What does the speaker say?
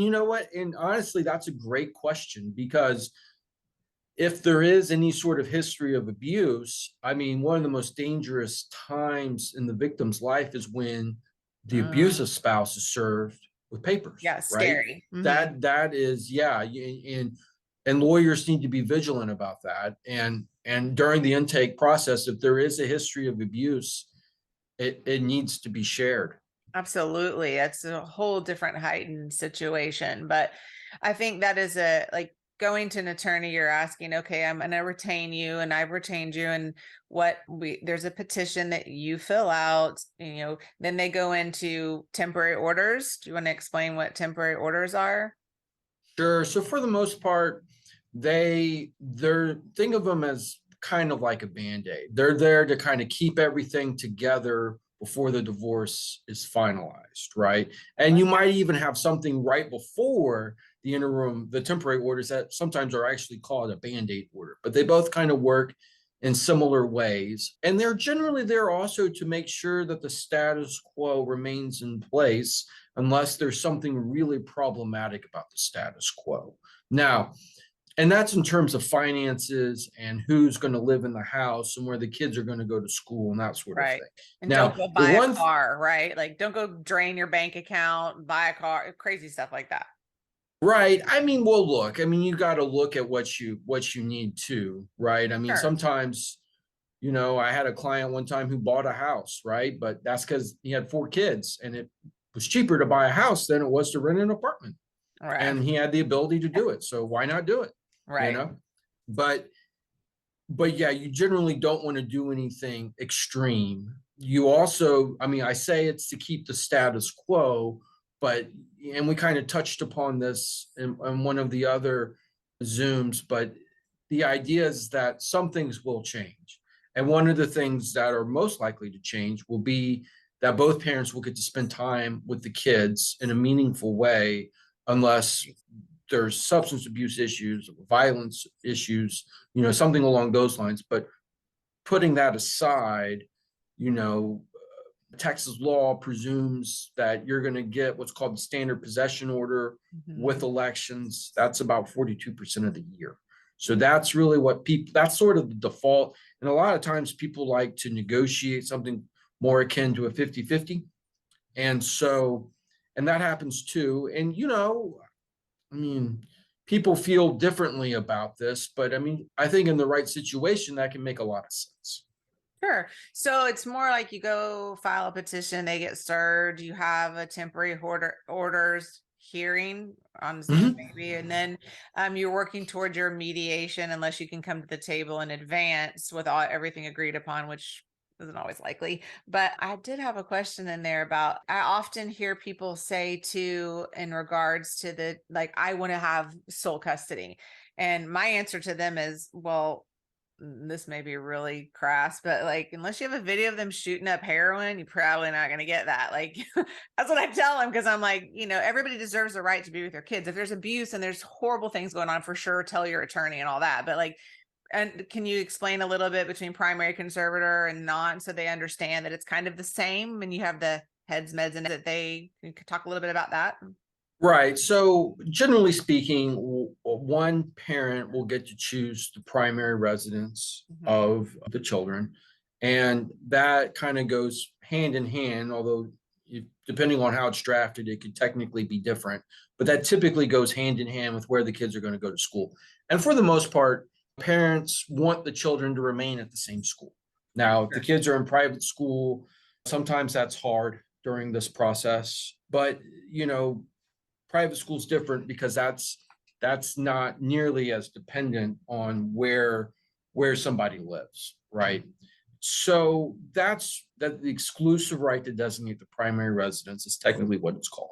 You know what? And honestly, that's a great question because if there is any sort of history of abuse, I mean, one of the most dangerous times in the victim's life is when the Mm, abusive spouse is served with papers, yeah, right? scary. That is, yeah, and lawyers need to be vigilant about that. And during the intake process, if there is a history of abuse, it needs to be shared. Absolutely. That's a whole different heightened situation. But I think that is a like going to an attorney, you're asking, okay, I'm gonna retain you and I've retained you. And there's a petition that you fill out, then they go into temporary orders. Do you want to explain what temporary orders are? Sure. So for the most part, they're think of them as kind of like a band-aid. They're there to kind of keep everything together before the divorce is finalized, right? And you Okay. might even have something right before the temporary orders that sometimes are actually called a band-aid order, but they both kind of work in similar ways. And they're generally there also to make sure that the status quo remains in place unless there's something really problematic about the status quo. Now, and that's in terms of finances and who's going to live in the house and where the kids are going to go to school and that sort of Right. thing. And don't Now, go the buy a one, car, right? Like don't go drain your bank account, buy a car, crazy stuff like that. right? I mean, well, look, I mean, you got to look at what you need to, right? I mean, Sure. sometimes, I had a client one time who bought a house, right? But that's because he had 4 kids, and it was cheaper to buy a house than it was to rent an apartment. Right. And he had the ability to do it. So why not do it? You Right. know? But yeah, you generally don't want to do anything extreme. You also, I mean, I say it's to keep the status quo, but and we kind of touched upon this in one of the other Zooms, but the idea is that some things will change. And one of the things that are most likely to change will be that both parents will get to spend time with the kids in a meaningful way, unless there's substance abuse issues, violence issues, something along those lines. But putting that aside, you know, Texas law presumes that you're going to get what's called the standard possession order with Mhm. elections. That's about 42% of the year. So that's really that's sort of the default. And a lot of times people like to negotiate something more akin to a 50-50. And so, and that happens too. And, I mean, people feel differently about this, but I mean, I think in the right situation, that can make a lot of sense. Sure. So it's more like you go file a petition, they get served, you have a temporary orders hearing on Zoom Mhm. maybe, and then you're working towards your mediation unless you can come to the table in advance with everything agreed upon, which isn't always likely. But I did have a question in there about I often hear people say too in regards to the like I want to have sole custody. And my answer to them is, well, this may be really crass, but like, unless you have a video of them shooting up heroin, you're probably not going to get that. Like, that's what I tell them because I'm like, everybody deserves the right to be with their kids. If there's abuse and there's horrible things going on, for sure, tell your attorney and all that. But like, and can you explain a little bit between primary conservator and non so they understand that it's kind of the same and you have the heads, meds, and that you could talk a little bit about that? Right. So, generally speaking, one parent will get to choose the primary residence Mhm. of the children. And that kind of goes hand in hand, although depending on how it's drafted, it could technically be different. But that typically goes hand in hand with where the kids are going to go to school. And for the most part, parents want the children to remain at the same school. Now, if the Sure. kids are in private school, sometimes that's hard during this process. But, you know, private school's different because that's not nearly as dependent on where somebody lives, right? So that the exclusive right to designate the primary residence is technically what it's called.